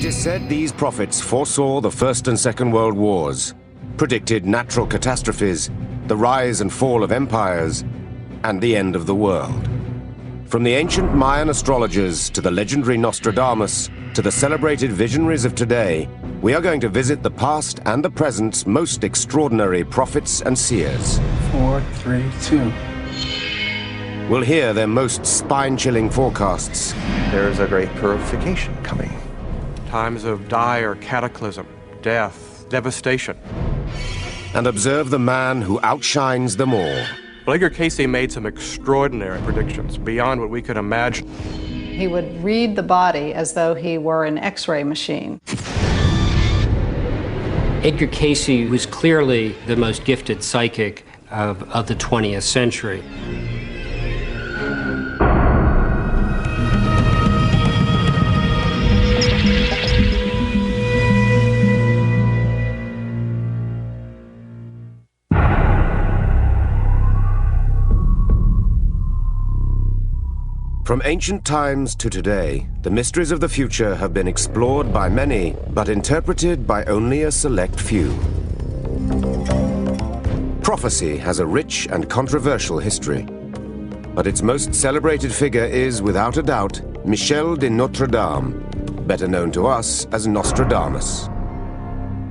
It is said these prophets foresaw the First and Second World Wars, predicted natural catastrophes, the rise and fall of empires, and the end of the world. From the ancient Mayan astrologers to the legendary Nostradamus to the celebrated visionaries of today, we are going to visit the past and the present's most extraordinary prophets and seers. 4, 3, 2. We'll hear their most spine-chilling forecasts. There is a great purification coming. Times of dire cataclysm, death, devastation. And observe the man who outshines them all. Well, Edgar Cayce made some extraordinary predictions beyond what we could imagine. He would read the body as though he were an X-ray machine. Edgar Cayce was clearly the most gifted psychic of the 20th century. From ancient times to today, the mysteries of the future have been explored by many, but interpreted by only a select few. Prophecy has a rich and controversial history, but its most celebrated figure is, without a doubt, Michel de Notre Dame, better known to us as Nostradamus.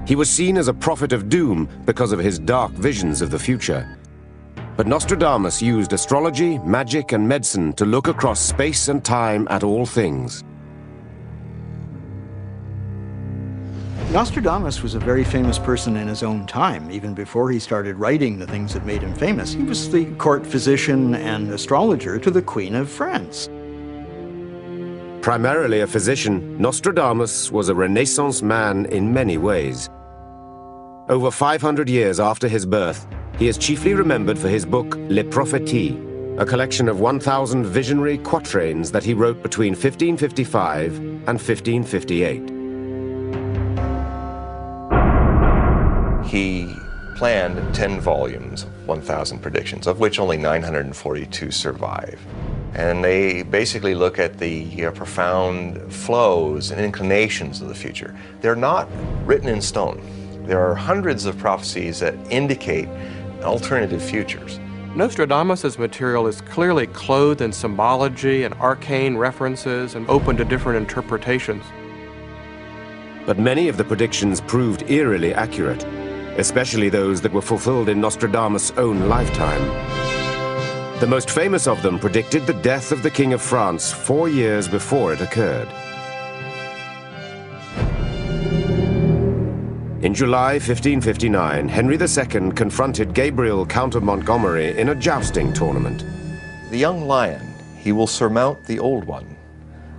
He was seen as a prophet of doom because of his dark visions of the future. But Nostradamus used astrology, magic, and medicine to look across space and time at all things. Nostradamus was a very famous person in his own time, even before he started writing the things that made him famous. He was the court physician and astrologer to the Queen of France. Primarily a physician, Nostradamus was a Renaissance man in many ways. Over 500 years after his birth, he is chiefly remembered for his book Les Prophéties, a collection of 1,000 visionary quatrains that he wrote between 1555 and 1558. He planned 10 volumes, 1,000 predictions, of which only 942 survive. And they basically look at the profound flows and inclinations of the future. They're not written in stone. There are hundreds of prophecies that indicate alternative futures. Nostradamus' material is clearly clothed in symbology and arcane references and open to different interpretations. But many of the predictions proved eerily accurate, especially those that were fulfilled in Nostradamus' own lifetime. The most famous of them predicted the death of the King of France 4 years before it occurred. In July 1559, Henry II confronted Gabriel, Count of Montgomery, in a jousting tournament. The young lion, he will surmount the old one,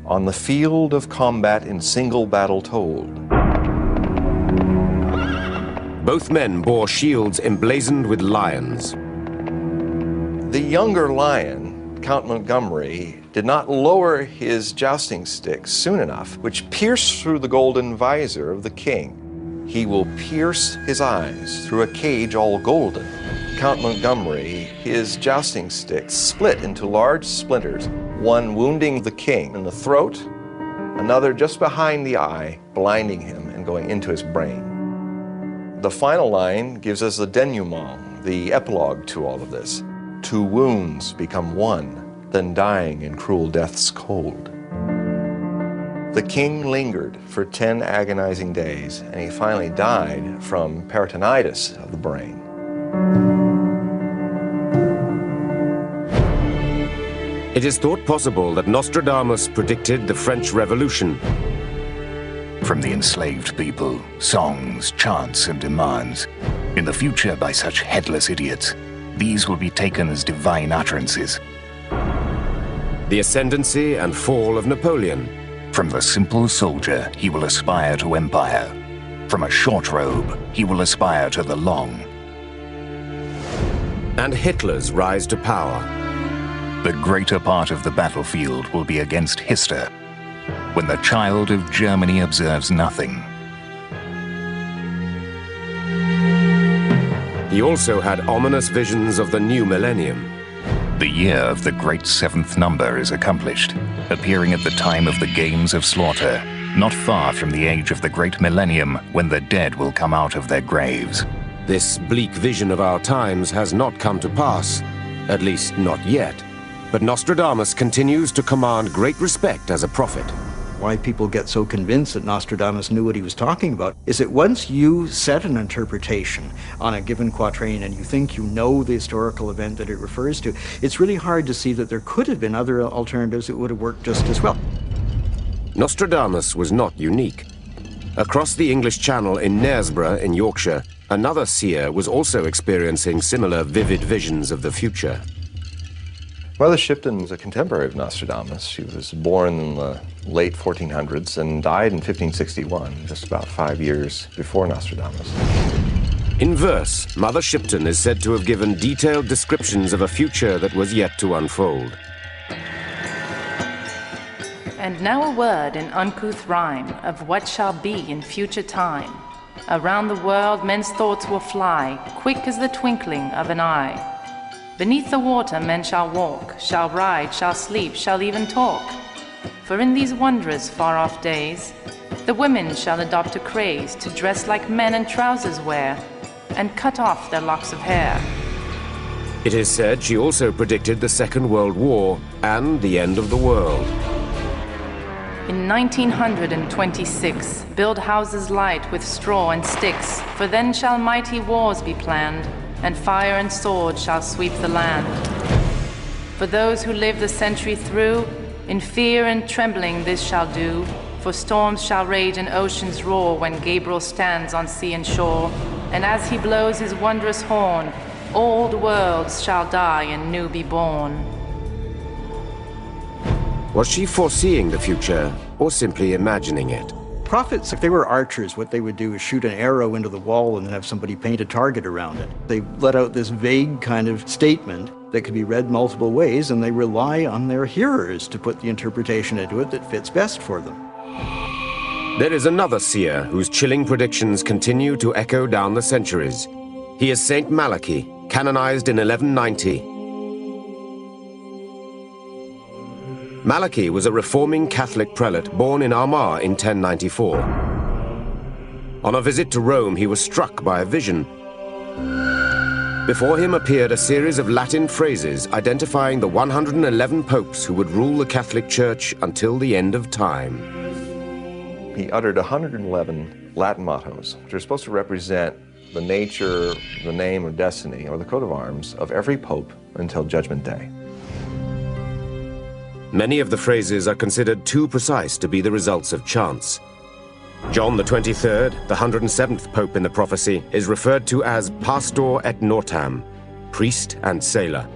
on the field of combat in single battle told. Both men bore shields emblazoned with lions. The younger lion, Count Montgomery, did not lower his jousting stick soon enough, which pierced through the golden visor of the king. He will pierce his eyes through a cage all golden. Count Montgomery, his jousting stick split into large splinters, one wounding the king in the throat, another just behind the eye, blinding him and going into his brain. The final line gives us the denouement, the epilogue to all of this. 2 wounds become 1, then dying in cruel death's cold. The king lingered for 10 agonizing days, and he finally died from peritonitis of the brain. It is thought possible that Nostradamus predicted the French Revolution. From the enslaved people, songs, chants, and demands. In the future, by such headless idiots, these will be taken as divine utterances. The ascendancy and fall of Napoleon. From the simple soldier, he will aspire to empire. From a short robe, he will aspire to the long. And Hitler's rise to power. The greater part of the battlefield will be against Hister, when the child of Germany observes nothing. He also had ominous visions of the new millennium. The year of the great 7th number is accomplished, appearing at the time of the Games of Slaughter, not far from the age of the great millennium when the dead will come out of their graves. This bleak vision of our times has not come to pass, at least not yet. But Nostradamus continues to command great respect as a prophet. Why people get so convinced that Nostradamus knew what he was talking about is that once you set an interpretation on a given quatrain and you think you know the historical event that it refers to, it's really hard to see that there could have been other alternatives that would have worked just as well. Nostradamus was not unique. Across the English Channel in Knaresborough in Yorkshire, another seer was also experiencing similar vivid visions of the future. Mother Shipton was a contemporary of Nostradamus. She was born in the late 1400s and died in 1561, just about 5 years before Nostradamus. In verse, Mother Shipton is said to have given detailed descriptions of a future that was yet to unfold. And now a word in uncouth rhyme of what shall be in future time. Around the world men's thoughts will fly, quick as the twinkling of an eye. Beneath the water men shall walk, shall ride, shall sleep, shall even talk. For in these wondrous far-off days, the women shall adopt a craze to dress like men and trousers wear, and cut off their locks of hair. It is said she also predicted the Second World War and the end of the world. In 1926, build houses light with straw and sticks, for then shall mighty wars be planned, and fire and sword shall sweep the land. For those who live the century through, in fear and trembling this shall do, for storms shall rage and oceans roar when Gabriel stands on sea and shore, and as he blows his wondrous horn, old worlds shall die and new be born. Was she foreseeing the future or simply imagining it? Prophets, if they were archers, what they would do is shoot an arrow into the wall and then have somebody paint a target around it. They let out this vague kind of statement that could be read multiple ways, and they rely on their hearers to put the interpretation into it that fits best for them. There is another seer whose chilling predictions continue to echo down the centuries. He is Saint Malachi, canonized in 1190. Malachi was a reforming Catholic prelate born in Armagh in 1094. On a visit to Rome, he was struck by a vision. Before him appeared a series of Latin phrases identifying the 111 popes who would rule the Catholic Church until the end of time. He uttered 111 Latin mottos, which are supposed to represent the nature, the name or destiny, or the coat of arms of every pope until Judgment Day. Many of the phrases are considered too precise to be the results of chance. John the 23rd, the 107th pope in the prophecy, is referred to as Pastor et Nortam, priest and sailor.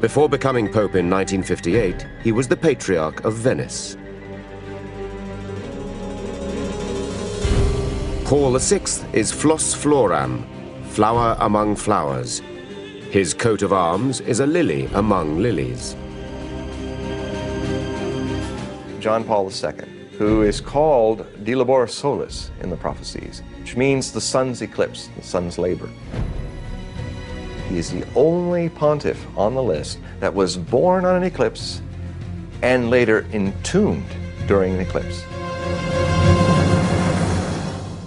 Before becoming pope in 1958, he was the Patriarch of Venice. Paul VI is Flos Floram, flower among flowers. His coat of arms is a lily among lilies. John Paul II, who is called De Labor Solis in the prophecies, which means the sun's eclipse, the sun's labor. He is the only pontiff on the list that was born on an eclipse and later entombed during an eclipse.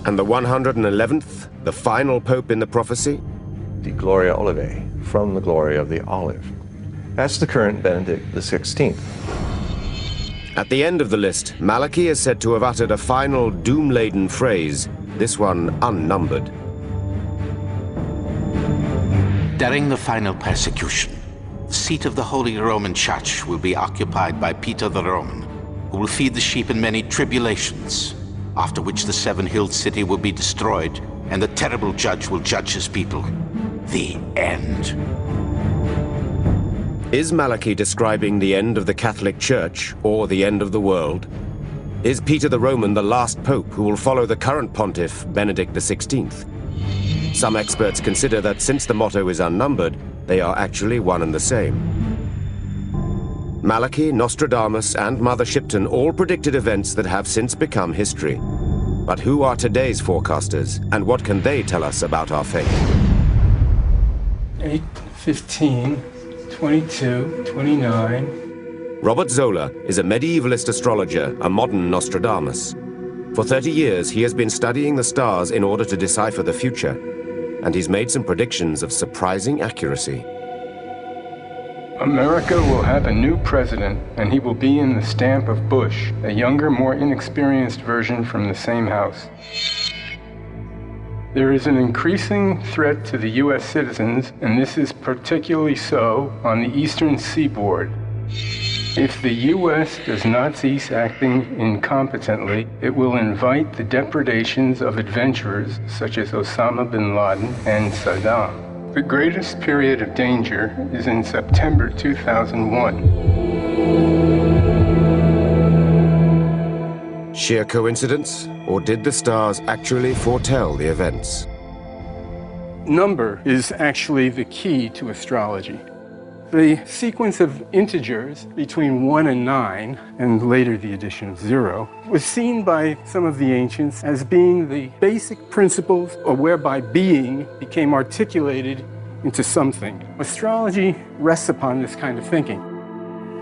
And the 111th, the final pope in the prophecy? De Gloria Olivae, from the glory of the olive. That's the current Benedict XVI. At the end of the list, Malachi is said to have uttered a final doom-laden phrase, this one unnumbered. During the final persecution, the seat of the Holy Roman Church will be occupied by Peter the Roman, who will feed the sheep in many tribulations, after which the seven-hilled city will be destroyed, and the terrible judge will judge his people. The end. Is Malachi describing the end of the Catholic Church or the end of the world? Is Peter the Roman the last pope who will follow the current pontiff, Benedict XVI? Some experts consider that since the motto is unnumbered, they are actually one and the same. Malachi, Nostradamus, and Mother Shipton all predicted events that have since become history. But who are today's forecasters, and what can they tell us about our faith? 8, 15, 22, 29, Robert Zola is a medievalist astrologer, a modern Nostradamus. For 30 years, he has been studying the stars in order to decipher the future, and he's made some predictions of surprising accuracy. America will have a new president, and he will be in the stamp of Bush, a younger, more inexperienced version from the same house. There is an increasing threat to the U.S. citizens, and this is particularly so on the eastern seaboard. If the U.S. does not cease acting incompetently, it will invite the depredations of adventurers such as Osama bin Laden and Saddam. The greatest period of danger is in September 2001. Sheer coincidence, or did the stars actually foretell the events? Number is actually the key to astrology. The sequence of integers between 1 and 9, and later the addition of 0, was seen by some of the ancients as being the basic principles or whereby being became articulated into something. Astrology rests upon this kind of thinking.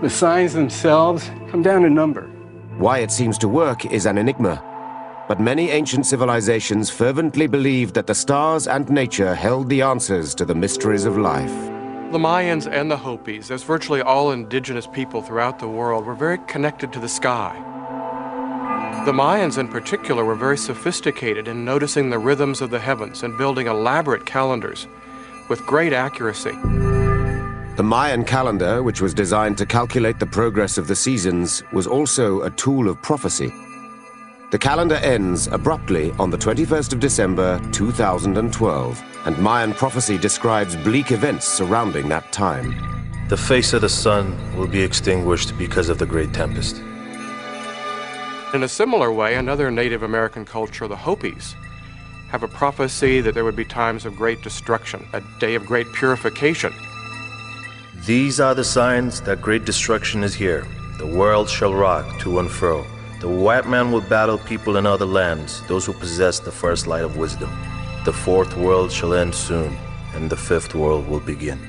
The signs themselves come down to number. Why it seems to work is an enigma, but many ancient civilizations fervently believed that the stars and nature held the answers to the mysteries of life. The Mayans and the Hopis, as virtually all indigenous people throughout the world, were very connected to the sky. The Mayans in particular were very sophisticated in noticing the rhythms of the heavens and building elaborate calendars with great accuracy. The Mayan calendar, which was designed to calculate the progress of the seasons, was also a tool of prophecy. The calendar ends abruptly on the 21st of December, 2012, and Mayan prophecy describes bleak events surrounding that time. The face of the sun will be extinguished because of the great tempest. In a similar way, another Native American culture, the Hopis, have a prophecy that there would be times of great destruction, a day of great purification. These are the signs that great destruction is here. The world shall rock to and fro. The white man will battle people in other lands, those who possess the first light of wisdom. The fourth world shall end soon, and the fifth world will begin.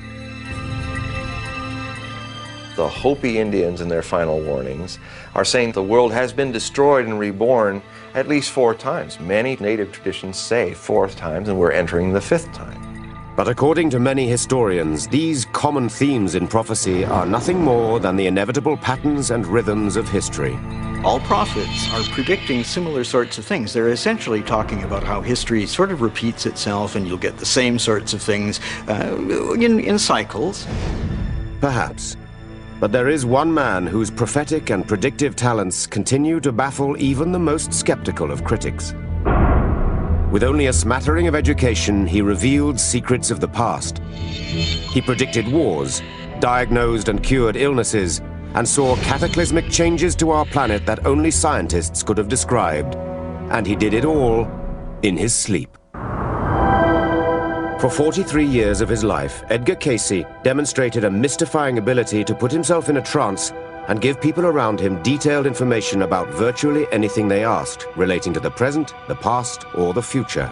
The Hopi Indians in their final warnings are saying the world has been destroyed and reborn at least 4 times. Many native traditions say 4 times, and we're entering the 5th time. But according to many historians, these common themes in prophecy are nothing more than the inevitable patterns and rhythms of history. All prophets are predicting similar sorts of things. They're essentially talking about how history sort of repeats itself, and you'll get the same sorts of things in cycles. Perhaps. But there is one man whose prophetic and predictive talents continue to baffle even the most skeptical of critics. With only a smattering of education, he revealed secrets of the past. He predicted wars, diagnosed and cured illnesses, and saw cataclysmic changes to our planet that only scientists could have described. And he did it all in his sleep. For 43 years of his life, Edgar Cayce demonstrated a mystifying ability to put himself in a trance and give people around him detailed information about virtually anything they asked, relating to the present, the past, or the future.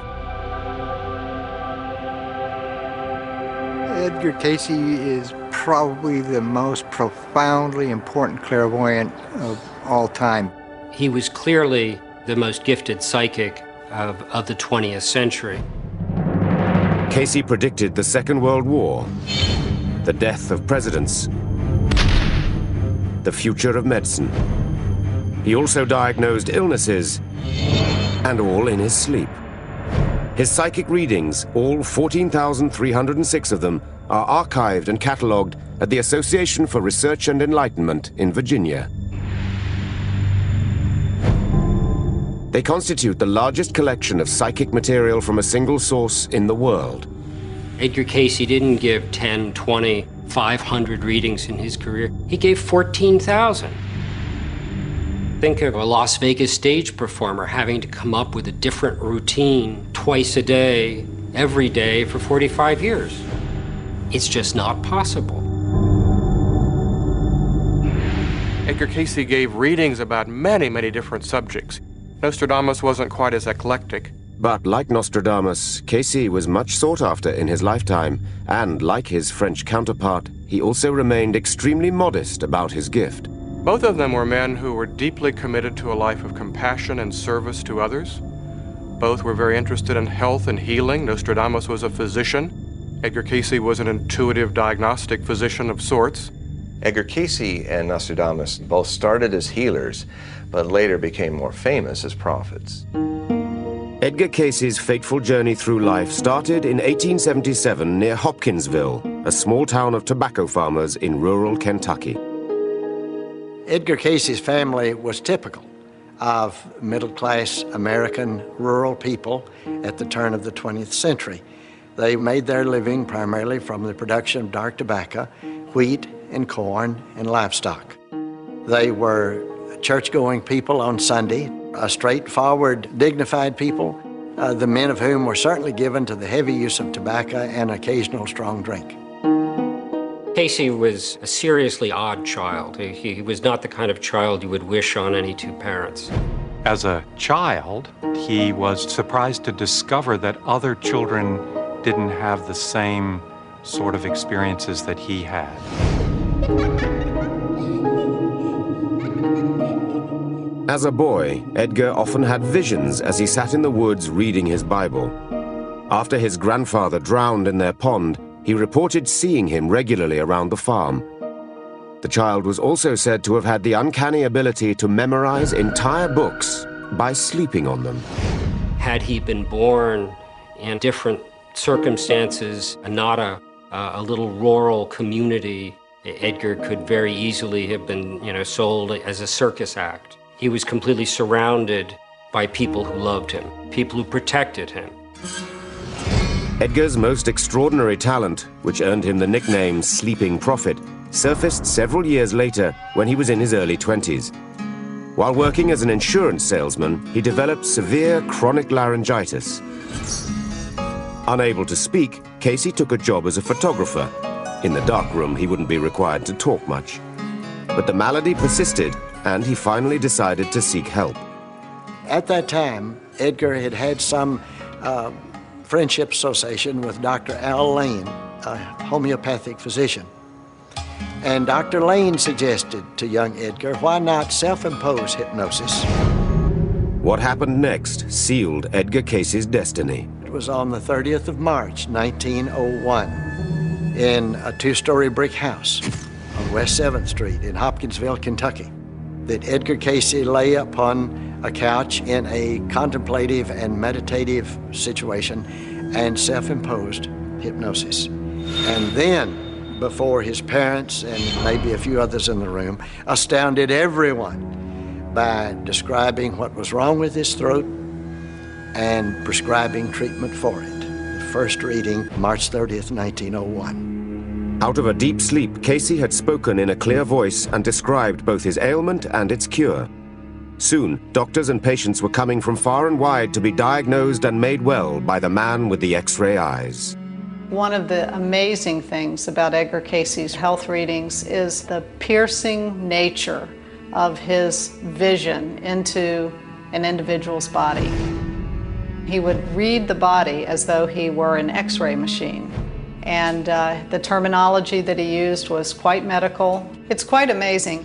Edgar Cayce is probably the most profoundly important clairvoyant of all time. He was clearly the most gifted psychic of the 20th century. Cayce predicted the Second World War, the death of presidents, the future of medicine. He also diagnosed illnesses, and all in his sleep. His psychic readings, all 14,306 of them, are archived and catalogued at the Association for Research and Enlightenment in Virginia. They constitute the largest collection of psychic material from a single source in the world. Edgar Cayce didn't give 10, 20, 500 readings in his career. He gave 14,000. Think of a Las Vegas stage performer having to come up with a different routine twice a day, every day for 45 years. It's just not possible. Edgar Cayce gave readings about many, many different subjects. Nostradamus wasn't quite as eclectic. But like Nostradamus, Cayce was much sought after in his lifetime, and like his French counterpart, he also remained extremely modest about his gift. Both of them were men who were deeply committed to a life of compassion and service to others. Both were very interested in health and healing. Nostradamus was a physician. Edgar Cayce was an intuitive diagnostic physician of sorts. Edgar Cayce and Nostradamus both started as healers, but later became more famous as prophets. Edgar Cayce's fateful journey through life started in 1877 near Hopkinsville, a small town of tobacco farmers in rural Kentucky. Edgar Cayce's family was typical of middle-class American rural people at the turn of the 20th century. They made their living primarily from the production of dark tobacco, wheat and corn and livestock. They were church-going people on Sunday, a straightforward, dignified people, the men of whom were certainly given to the heavy use of tobacco and occasional strong drink. Cayce was a seriously odd child. He was not the kind of child you would wish on any two parents. As a child, he was surprised to discover that other children didn't have the same sort of experiences that he had. As a boy, Edgar often had visions as he sat in the woods reading his Bible. After his grandfather drowned in their pond, he reported seeing him regularly around the farm. The child was also said to have had the uncanny ability to memorize entire books by sleeping on them. Had he been born in different circumstances, not a little rural community, Edgar could very easily have been, sold as a circus act. He was completely surrounded by people who loved him, people who protected him. Edgar's most extraordinary talent, which earned him the nickname Sleeping Prophet, surfaced several years later when he was in his early 20s. While working as an insurance salesman, he developed severe chronic laryngitis. Unable to speak, Cayce took a job as a photographer. In the darkroom, he wouldn't be required to talk much. But the malady persisted, and he finally decided to seek help. At that time, Edgar had had some friendship association with Dr. Al Lane, a homeopathic physician. And Dr. Lane suggested to young Edgar, why not self-impose hypnosis? What happened next sealed Edgar Cayce's destiny. It was on the 30th of March, 1901, in a two-story brick house on West 7th Street in Hopkinsville, Kentucky, that Edgar Cayce lay upon a couch in a contemplative and meditative situation and self-imposed hypnosis. And then, before his parents and maybe a few others in the room, astounded everyone by describing what was wrong with his throat and prescribing treatment for it. The first reading, March 30th, 1901. Out of a deep sleep, Cayce had spoken in a clear voice and described both his ailment and its cure. Soon, doctors and patients were coming from far and wide to be diagnosed and made well by the man with the X-ray eyes. One of the amazing things about Edgar Cayce's health readings is the piercing nature of his vision into an individual's body. He would read the body as though he were an X-ray machine. And the terminology that he used was quite medical. It's quite amazing.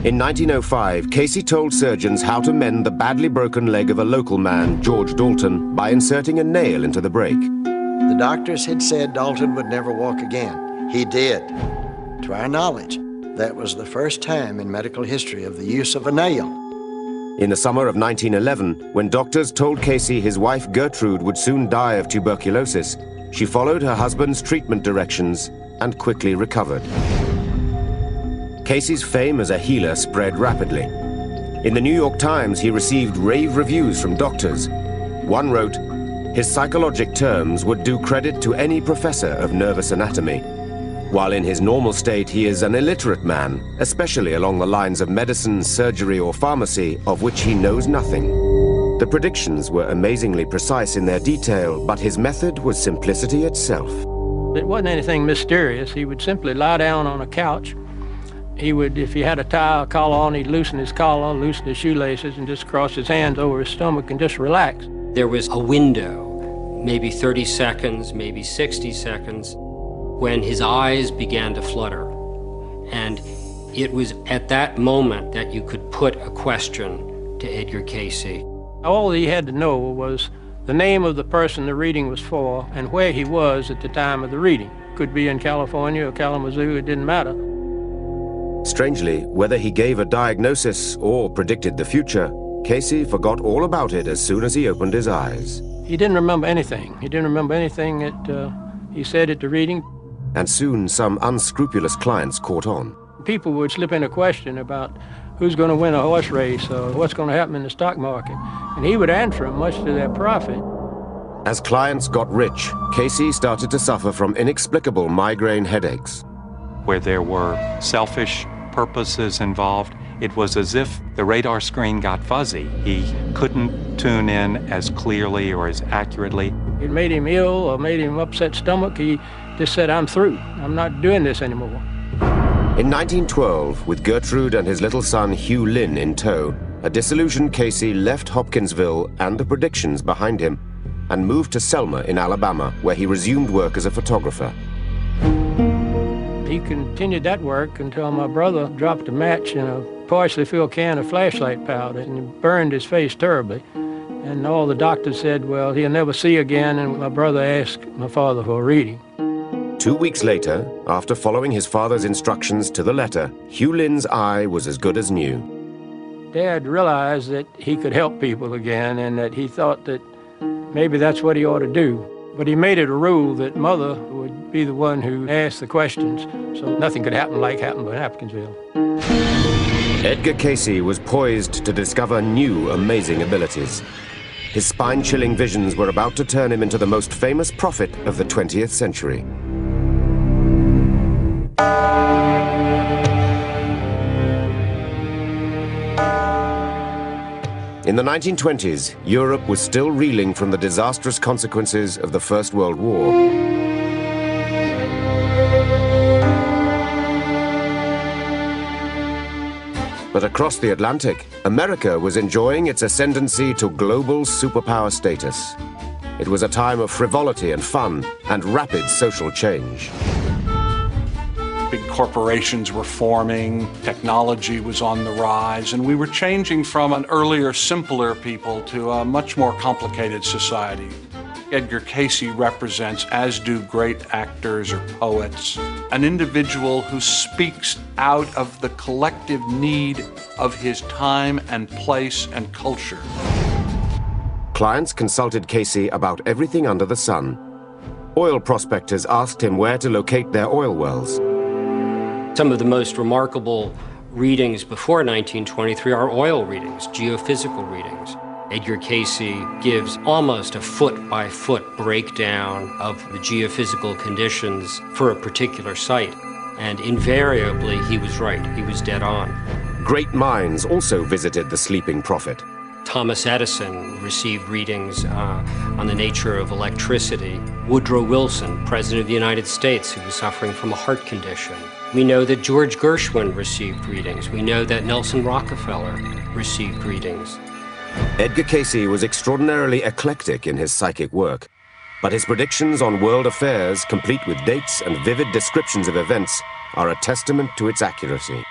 In 1905, Cayce told surgeons how to mend the badly broken leg of a local man, George Dalton, by inserting a nail into the break. The doctors had said Dalton would never walk again. He did. To our knowledge, that was the first time in medical history of the use of a nail. In the summer of 1911, when doctors told Cayce his wife Gertrude would soon die of tuberculosis, she followed her husband's treatment directions and quickly recovered. Cayce's fame as a healer spread rapidly. In the New York Times, he received rave reviews from doctors. One wrote, "His psychologic terms would do credit to any professor of nervous anatomy, while in his normal state he is an illiterate man, especially along the lines of medicine, surgery, or pharmacy, of which he knows nothing." The predictions were amazingly precise in their detail, but his method was simplicity itself. It wasn't anything mysterious. He would simply lie down on a couch. He would, if he had a tie or collar on, he'd loosen his collar, loosen his shoelaces, and just cross his hands over his stomach and just relax. There was a window, maybe 30 seconds, maybe 60 seconds, when his eyes began to flutter. And It was at that moment that you could put a question to Edgar Cayce. All he had to know was the name of the person the reading was for and where he was at the time of the reading. Could be in California or Kalamazoo, it didn't matter. Strangely, whether he gave a diagnosis or predicted the future, Cayce forgot all about it as soon as he opened his eyes. He didn't remember anything. He didn't remember anything that he said at the reading. And soon some unscrupulous clients caught on. People would slip in a question about who's going to win a horse race or what's going to happen in the stock market. And he would answer them, much to their profit. As clients got rich, Cayce started to suffer from inexplicable migraine headaches. Where there were selfish purposes involved, it was as if the radar screen got fuzzy. He couldn't tune in as clearly or as accurately. It made him ill or made him upset stomach. He just said, I'm through. I'm not doing this anymore. In 1912, with Gertrude and his little son Hugh Lynn in tow, a disillusioned Cayce left Hopkinsville and the predictions behind him and moved to Selma in Alabama, where he resumed work as a photographer. He continued that work until my brother dropped a match in a partially filled can of flashlight powder and it burned his face terribly. And all the doctors said, well, he'll never see again, and my brother asked my father for a reading. 2 weeks later, after following his father's instructions to the letter, Hugh Lynn's eye was as good as new. Dad realized that he could help people again and that he thought that maybe that's what he ought to do. But he made it a rule that Mother would be the one who asked the questions, so nothing could happen like happened in Hopkinsville. Edgar Cayce was poised to discover new, amazing abilities. His spine-chilling visions were about to turn him into the most famous prophet of the 20th century. In the 1920s, Europe was still reeling from the disastrous consequences of the First World War. But across the Atlantic, America was enjoying its ascendancy to global superpower status. It was a time of frivolity and fun and rapid social change. Big corporations were forming, technology was on the rise, and we were changing from an earlier, simpler people to a much more complicated society. Edgar Cayce represents, as do great actors or poets, an individual who speaks out of the collective need of his time and place and culture. Clients consulted Cayce about everything under the sun. Oil prospectors asked him where to locate their oil wells. Some of the most remarkable readings before 1923 are oil readings, geophysical readings. Edgar Cayce gives almost a foot-by-foot breakdown of the geophysical conditions for a particular site. And invariably, he was right. He was dead on. Great minds also visited the sleeping prophet. Thomas Edison received readings on the nature of electricity. Woodrow Wilson, President of the United States, who was suffering from a heart condition. We know that George Gershwin received readings. We know that Nelson Rockefeller received readings. Edgar Cayce was extraordinarily eclectic in his psychic work, but his predictions on world affairs, complete with dates and vivid descriptions of events, are a testament to its accuracy.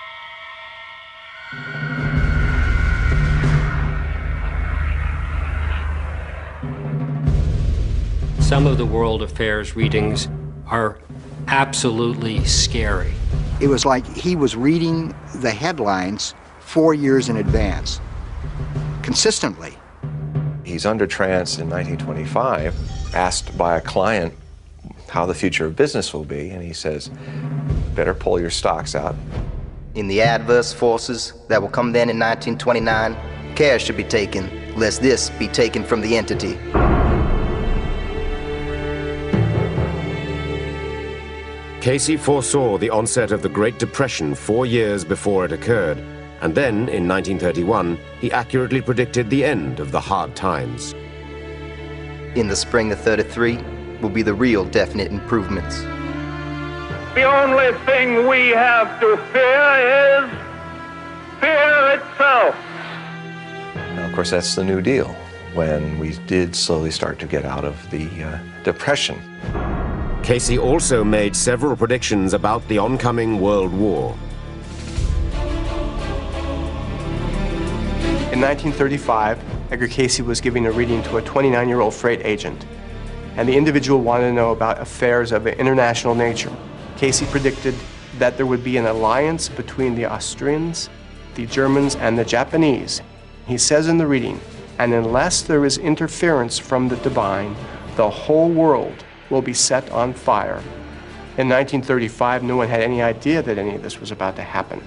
Some of the world affairs readings are absolutely scary. It was like he was reading the headlines 4 years in advance, consistently. He's under trance in 1925, asked by a client how the future of business will be, and he says, better pull your stocks out. In the adverse forces that will come then in 1929, care should be taken, lest this be taken from the entity. Cayce foresaw the onset of the Great Depression 4 years before it occurred, and then, in 1931, he accurately predicted the end of the hard times. In the spring of '33 will be the real definite improvements. The only thing we have to fear is fear itself. Now, of course, that's the New Deal, when we did slowly start to get out of the Depression. Cayce also made several predictions about the oncoming World War. In 1935, Edgar Cayce was giving a reading to a 29-year-old freight agent, and the individual wanted to know about affairs of an international nature. Cayce predicted that there would be an alliance between the Austrians, the Germans, and the Japanese. He says in the reading, "And unless there is interference from the divine, the whole world will be set on fire." In 1935, no one had any idea that any of this was about to happen.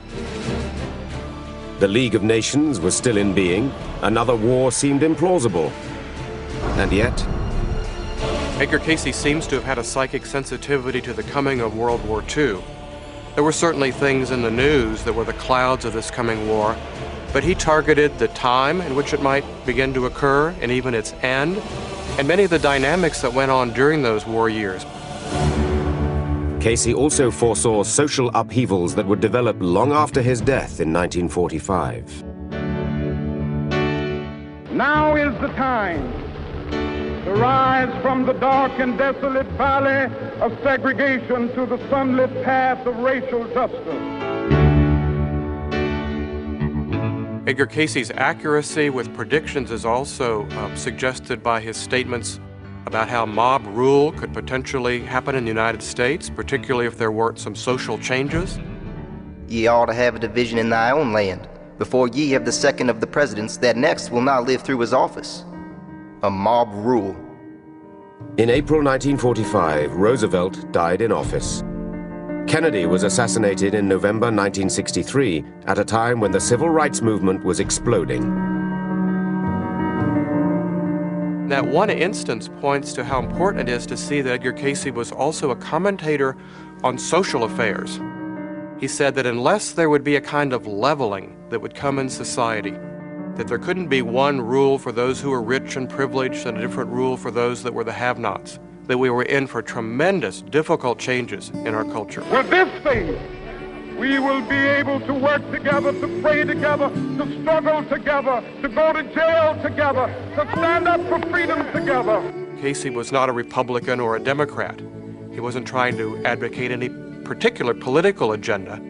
The League of Nations was still in being. Another war seemed implausible. And yet, Edgar Cayce seems to have had a psychic sensitivity to the coming of World War II. There were certainly things in the news that were the clouds of this coming war, but he targeted the time in which it might begin to occur and even its end, and many of the dynamics that went on during those war years. Cayce also foresaw social upheavals that would develop long after his death in 1945. Now is the time to rise from the dark and desolate valley of segregation to the sunlit path of racial justice. Edgar Cayce's accuracy with predictions is also suggested by his statements about how mob rule could potentially happen in the United States, particularly if there weren't some social changes. Ye ought to have a division in thy own land, before ye have the second of the presidents that next will not live through his office. A mob rule. In April 1945, Roosevelt died in office. Kennedy was assassinated in November 1963, at a time when the civil rights movement was exploding. That one instance points to how important it is to see that Edgar Cayce was also a commentator on social affairs. He said that unless there would be a kind of leveling that would come in society, that there couldn't be one rule for those who were rich and privileged and a different rule for those that were the have-nots, that we were in for tremendous, difficult changes in our culture. With this faith, we will be able to work together, to pray together, to struggle together, to go to jail together, to stand up for freedom together. Cayce was not a Republican or a Democrat. He wasn't trying to advocate any particular political agenda,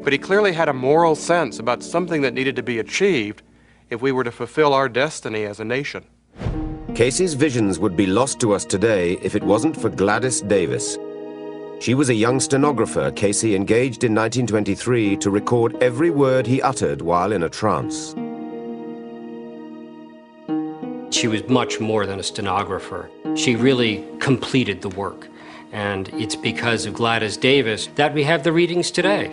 but he clearly had a moral sense about something that needed to be achieved if we were to fulfill our destiny as a nation. Cayce's visions would be lost to us today if it wasn't for Gladys Davis. She was a young stenographer Cayce engaged in 1923 to record every word he uttered while in a trance. She was much more than a stenographer. She really completed the work. And it's because of Gladys Davis that we have the readings today.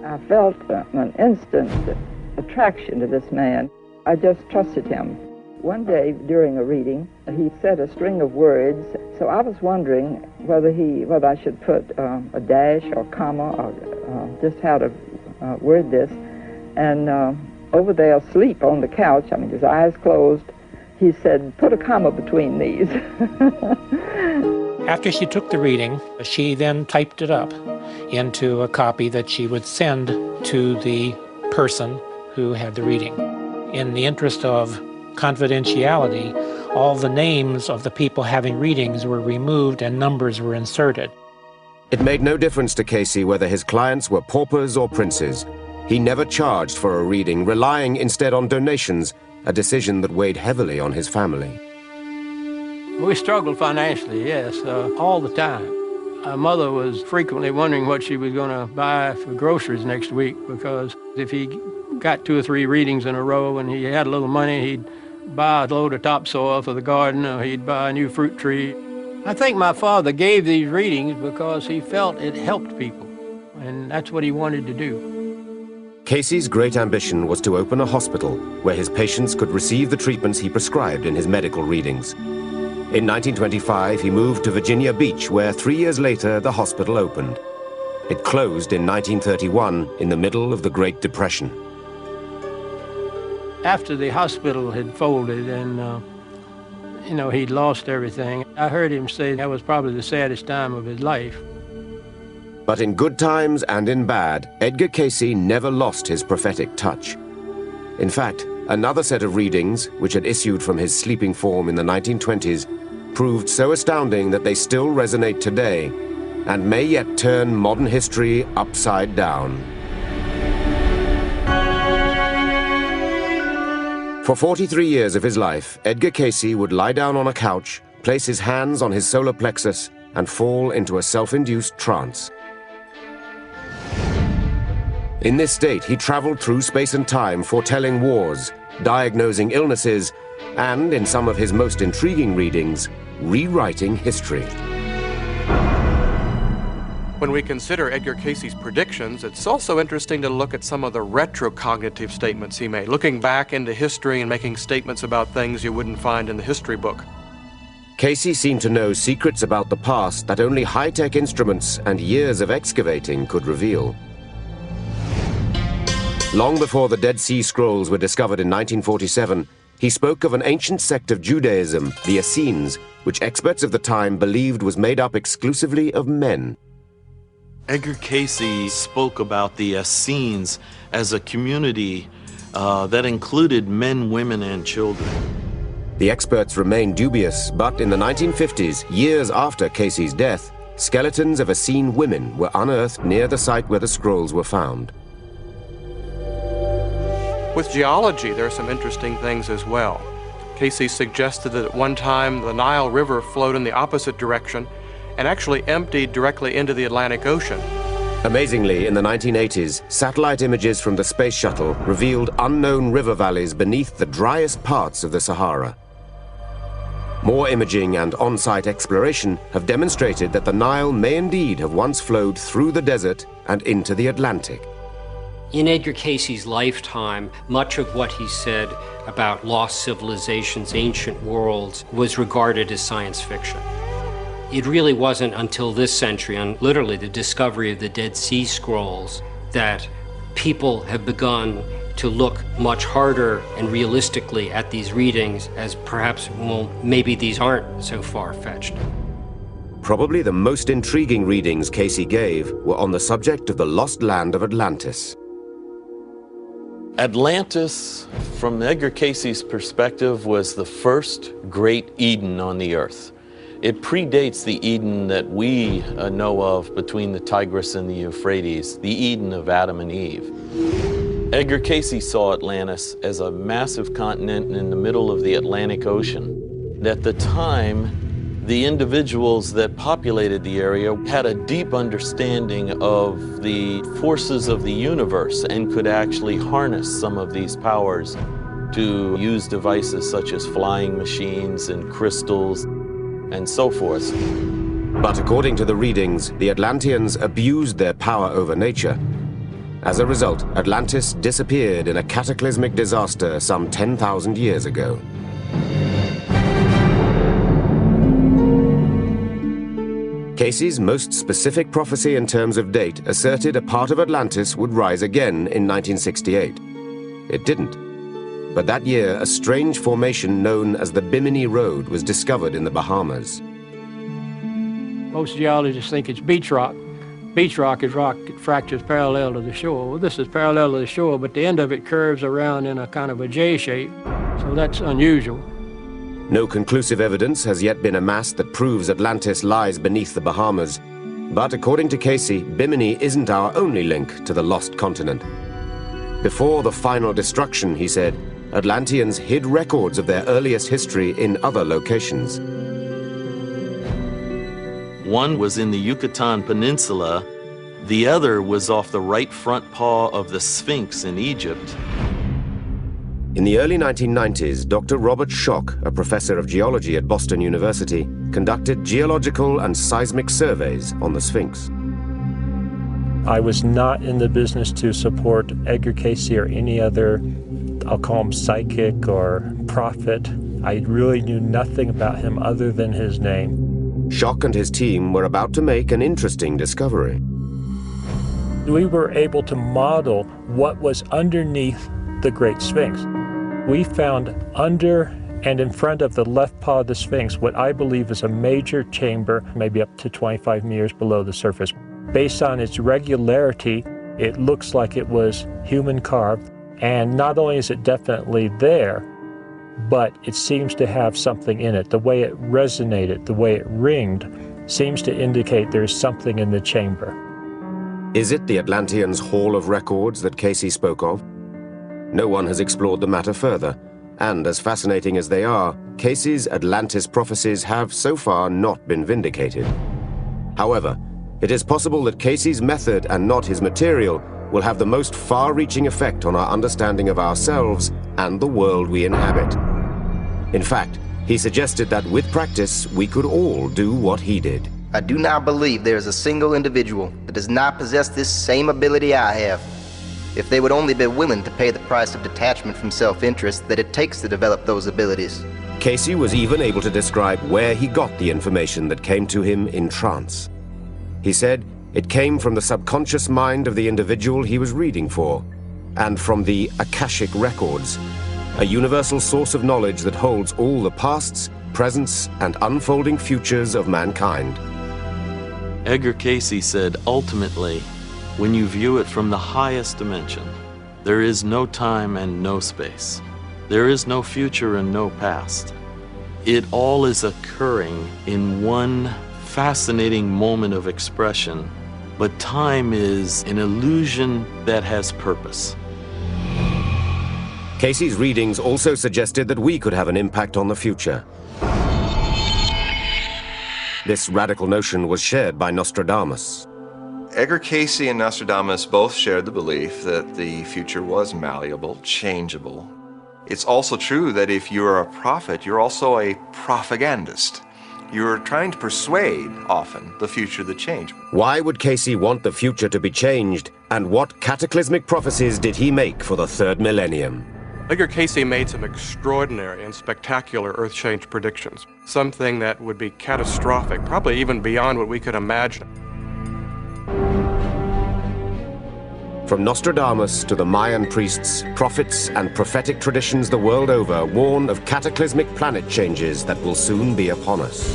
I felt an instant attraction to this man. I just trusted him. One day during a reading, he said a string of words, so I was wondering whether I should put a dash or comma or just how to word this. And over there asleep on the couch, I mean, his eyes closed, he said, "Put a comma between these." After she took the reading, she then typed it up into a copy that she would send to the person who had the reading. In the interest of confidentiality, all the names of the people having readings were removed and numbers were inserted. It made no difference to Cayce whether his clients were paupers or princes. He never charged for a reading, relying instead on donations, a decision that weighed heavily on his family. We struggled financially, yes, all the time. My mother was frequently wondering what she was going to buy for groceries next week, because if he got 2 or 3 readings in a row and he had a little money, he'd buy a load of topsoil for the garden, or he'd buy a new fruit tree. I think my father gave these readings because he felt it helped people, and that's what he wanted to do. Cayce's great ambition was to open a hospital where his patients could receive the treatments he prescribed in his medical readings. In 1925, he moved to Virginia Beach, where 3 years later the hospital opened. It closed in 1931, in the middle of the Great Depression. After the hospital had folded and, he'd lost everything, I heard him say that was probably the saddest time of his life. But in good times and in bad, Edgar Cayce never lost his prophetic touch. In fact, another set of readings, which had issued from his sleeping form in the 1920s, proved so astounding that they still resonate today and may yet turn modern history upside down. For 43 years of his life, Edgar Cayce would lie down on a couch, place his hands on his solar plexus, and fall into a self-induced trance. In this state, he traveled through space and time, foretelling wars, diagnosing illnesses, and, in some of his most intriguing readings, rewriting history. When we consider Edgar Cayce's predictions, it's also interesting to look at some of the retrocognitive statements he made, looking back into history and making statements about things you wouldn't find in the history book. Cayce seemed to know secrets about the past that only high-tech instruments and years of excavating could reveal. Long before the Dead Sea Scrolls were discovered in 1947, he spoke of an ancient sect of Judaism, the Essenes, which experts of the time believed was made up exclusively of men. Edgar Cayce spoke about the Essenes as a community that included men, women, and children. The experts remained dubious, but in the 1950s, years after Cayce's death, skeletons of Essene women were unearthed near the site where the scrolls were found. With geology, there are some interesting things as well. Cayce suggested that at one time the Nile River flowed in the opposite direction and actually emptied directly into the Atlantic Ocean. Amazingly, in the 1980s, satellite images from the space shuttle revealed unknown river valleys beneath the driest parts of the Sahara. More imaging and on-site exploration have demonstrated that the Nile may indeed have once flowed through the desert and into the Atlantic. In Edgar Cayce's lifetime, much of what he said about lost civilizations, ancient worlds, was regarded as science fiction. It really wasn't until this century, and literally the discovery of the Dead Sea Scrolls, that people have begun to look much harder and realistically at these readings as perhaps, well, maybe these aren't so far-fetched. Probably the most intriguing readings Cayce gave were on the subject of the lost land of Atlantis. Atlantis, from Edgar Cayce's perspective, was the first great Eden on the earth. It predates the Eden that we know of between the Tigris and the Euphrates, the Eden of Adam and Eve. Edgar Cayce saw Atlantis as a massive continent in the middle of the Atlantic Ocean. At the time, the individuals that populated the area had a deep understanding of the forces of the universe and could actually harness some of these powers to use devices such as flying machines and crystals and so forth. But according to the readings, the Atlanteans abused their power over nature. As a result, Atlantis disappeared in a cataclysmic disaster some 10,000 years ago. Cayce's most specific prophecy in terms of date asserted a part of Atlantis would rise again in 1968. It didn't. But that year, a strange formation known as the Bimini Road was discovered in the Bahamas. Most geologists think it's beach rock. Beach rock is rock that fractures parallel to the shore. Well, this is parallel to the shore, but the end of it curves around in a kind of a J shape, so that's unusual. No conclusive evidence has yet been amassed that proves Atlantis lies beneath the Bahamas. But according to Cayce, Bimini isn't our only link to the lost continent. Before the final destruction, he said, Atlanteans hid records of their earliest history in other locations. One was in the Yucatan Peninsula, the other was off the right front paw of the Sphinx in Egypt. In the early 1990s, Dr. Robert Schoch, a professor of geology at Boston University, conducted geological and seismic surveys on the Sphinx. I was not in the business to support Edgar Cayce or any other, I'll call him psychic or prophet. I really knew nothing about him other than his name. Schoch and his team were about to make an interesting discovery. We were able to model what was underneath the Great Sphinx. We found under and in front of the left paw of the Sphinx what I believe is a major chamber, maybe up to 25 meters below the surface. Based on its regularity, it looks like it was human carved. And not only is it definitely there, but it seems to have something in it. The way it resonated, the way it ringed, seems to indicate there's something in the chamber. Is it the Atlanteans' Hall of Records that Cayce spoke of? No one has explored the matter further, And as fascinating as they are, Cayce's Atlantis prophecies have so far not been vindicated. However, it is possible that Cayce's method and not his material will have the most far-reaching effect on our understanding of ourselves and the world we inhabit. In fact, he suggested that with practice, we could all do what he did. I do not believe there is a single individual that does not possess this same ability I have. If they would only be willing to pay the price of detachment from self-interest that it takes to develop those abilities. Cayce was even able to describe where he got the information that came to him in trance. He said it came from the subconscious mind of the individual he was reading for, and from the Akashic records, a universal source of knowledge that holds all the pasts, presents, and unfolding futures of mankind. Edgar Cayce said, ultimately, when you view it from the highest dimension, there is no time and no space. There is no future and no past. It all is occurring in one fascinating moment of expression, but time is an illusion that has purpose. Cayce's readings also suggested that we could have an impact on the future. This radical notion was shared by Nostradamus. Edgar Cayce and Nostradamus both shared the belief that the future was malleable, changeable. It's also true that if you're a prophet, you're also a propagandist. You're trying to persuade, often, the future to change. Why would Cayce want the future to be changed, and what cataclysmic prophecies did he make for the third millennium? Edgar Cayce made some extraordinary and spectacular Earth change predictions, something that would be catastrophic, probably even beyond what we could imagine. From Nostradamus to the Mayan priests, prophets, and prophetic traditions the world over warn of cataclysmic planet changes that will soon be upon us.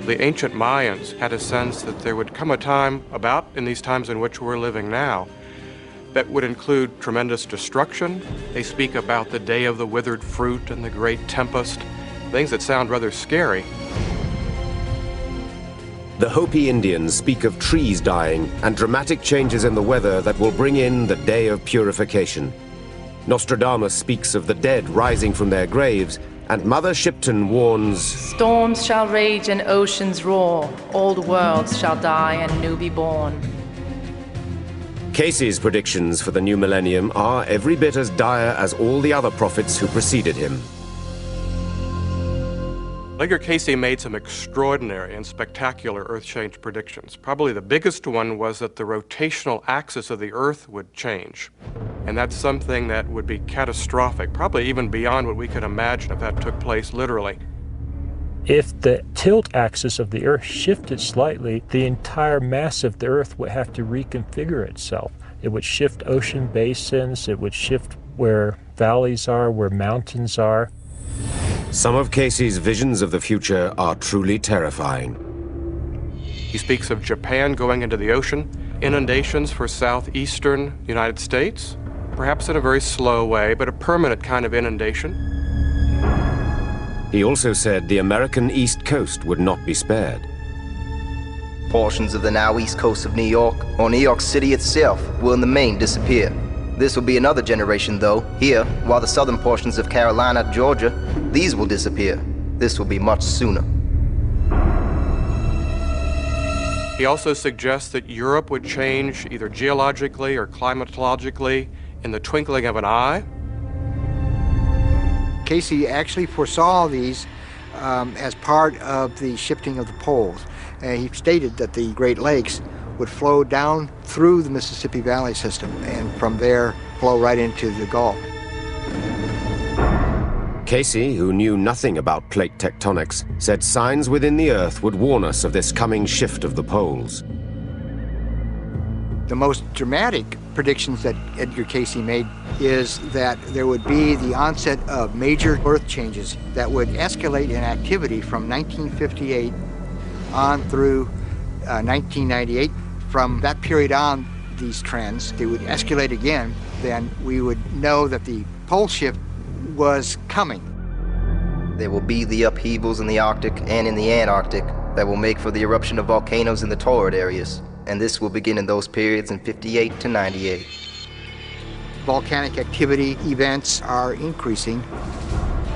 The ancient Mayans had a sense that there would come a time, about in these times in which we're living now, that would include tremendous destruction. They speak about the day of the withered fruit and the great tempest, things that sound rather scary. The Hopi Indians speak of trees dying and dramatic changes in the weather that will bring in the day of purification. Nostradamus speaks of the dead rising from their graves, and Mother Shipton warns, "Storms shall rage and oceans roar, old worlds shall die and new be born." Cayce's predictions for the new millennium are every bit as dire as all the other prophets who preceded him. Edgar Cayce made some extraordinary and spectacular Earth change predictions. Probably the biggest one was that the rotational axis of the Earth would change. And that's something that would be catastrophic, probably even beyond what we could imagine if that took place literally. If the tilt axis of the Earth shifted slightly, the entire mass of the Earth would have to reconfigure itself. It would shift ocean basins, it would shift where valleys are, where mountains are. Some of Cayce's visions of the future are truly terrifying. He speaks of Japan going into the ocean, inundations for southeastern United States, perhaps in a very slow way, but a permanent kind of inundation. He also said the American East Coast would not be spared. Portions of the now east coast of New York, or New York City itself, will in the main disappear. This will be another generation, though. Here, while the southern portions of Carolina, Georgia, these will disappear. This will be much sooner. He also suggests that Europe would change either geologically or climatologically in the twinkling of an eye. Cayce actually foresaw these as part of the shifting of the poles. He stated that the Great Lakes would flow down through the Mississippi Valley system and from there flow right into the Gulf. Cayce, who knew nothing about plate tectonics, said signs within the Earth would warn us of this coming shift of the poles. The most dramatic predictions that Edgar Cayce made is that there would be the onset of major Earth changes that would escalate in activity from 1958 on through 1998. From that period on, these trends, they would escalate again. Then we would know that the pole shift was coming. There will be the upheavals in the Arctic and in the Antarctic that will make for the eruption of volcanoes in the torrid areas. And this will begin in those periods in 58 to 98. volcanic activity events are increasing.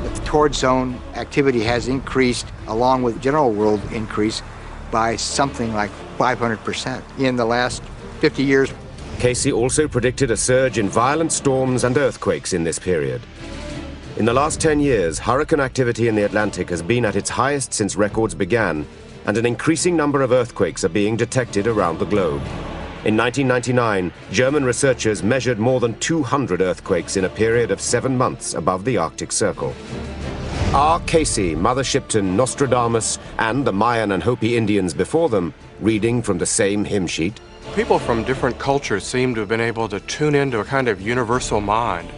The torrid zone activity has increased along with general world increase by something like 500% in the last 50 years. Cayce also predicted a surge in violent storms and earthquakes in this period. In the last 10 years, hurricane activity in the Atlantic has been at its highest since records began, and an increasing number of earthquakes are being detected around the globe. In 1999, German researchers measured more than 200 earthquakes in a period of 7 months above the Arctic Circle. Are Cayce, Mother Shipton, Nostradamus, and the Mayan and Hopi Indians before them reading from the same hymn sheet? People from different cultures seem to have been able to tune into a kind of universal mind,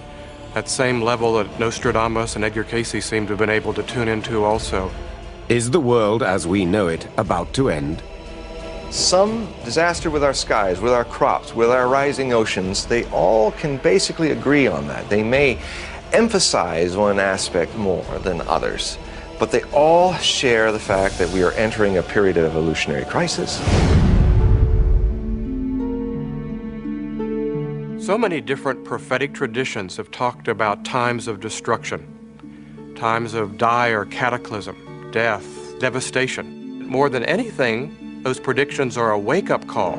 that same level that Nostradamus and Edgar Cayce seem to have been able to tune into also. Is the world as we know it about to end? Some disaster with our skies, with our crops, with our rising oceans, they all can basically agree on that. They may emphasize one aspect more than others, but they all share the fact that we are entering a period of evolutionary crisis. So many different prophetic traditions have talked about times of destruction, times of dire cataclysm, death, devastation. More than anything, those predictions are a wake-up call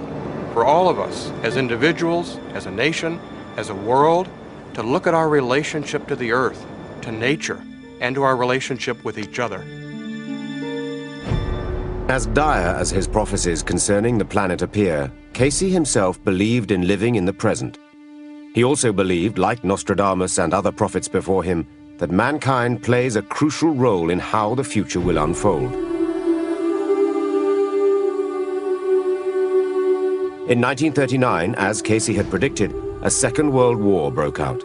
for all of us as individuals, as a nation, as a world, to look at our relationship to the earth, to nature, and to our relationship with each other. As dire as his prophecies concerning the planet appear, Cayce himself believed in living in the present. He also believed, like Nostradamus and other prophets before him, that mankind plays a crucial role in how the future will unfold. In 1939, as Cayce had predicted, a Second World War broke out.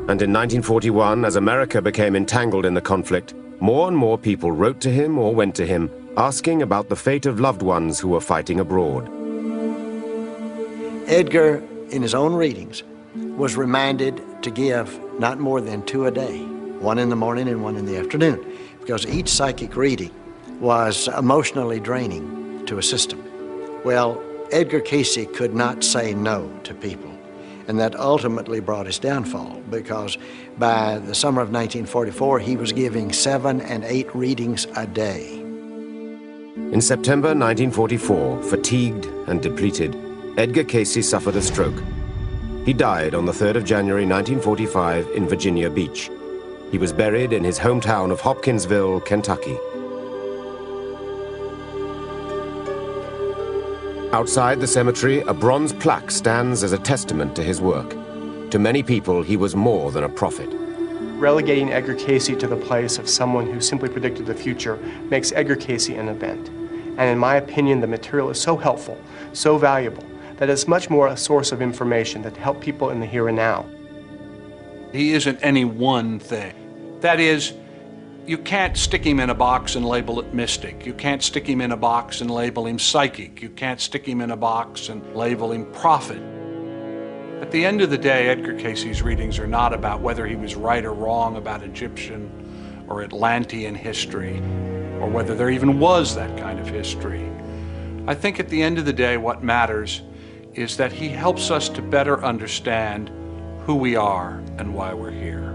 And in 1941, as America became entangled in the conflict, more and more people wrote to him or went to him, asking about the fate of loved ones who were fighting abroad. Edgar, in his own readings, was reminded to give not more than 2 a day, one in the morning and one in the afternoon, because each psychic reading was emotionally draining to a system. Well, Edgar Cayce could not say no to people, and that ultimately brought his downfall, because by the summer of 1944, he was giving 7 and 8 readings a day. In September 1944, fatigued and depleted, Edgar Cayce suffered a stroke. He died on the 3rd of January 1945 in Virginia Beach. He was buried in his hometown of Hopkinsville, Kentucky. Outside the cemetery, a bronze plaque stands as a testament to his work. To many people, he was more than a prophet. Relegating Edgar Cayce to the place of someone who simply predicted the future makes Edgar Cayce an event. And in my opinion, the material is so helpful, so valuable, that it's much more a source of information that help people in the here and now. He isn't any one thing. That is, you can't stick him in a box and label it mystic. You can't stick him in a box and label him psychic. You can't stick him in a box and label him prophet. At the end of the day, Edgar Cayce's readings are not about whether he was right or wrong about Egyptian or Atlantean history, or whether there even was that kind of history. I think at the end of the day, what matters is that he helps us to better understand who we are and why we're here.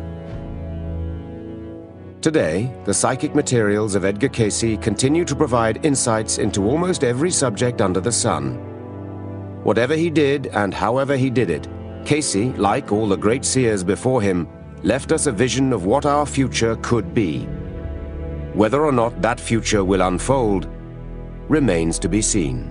Today, the psychic materials of Edgar Cayce continue to provide insights into almost every subject under the sun. Whatever he did and however he did it, Cayce, like all the great seers before him, left us a vision of what our future could be. Whether or not that future will unfold remains to be seen.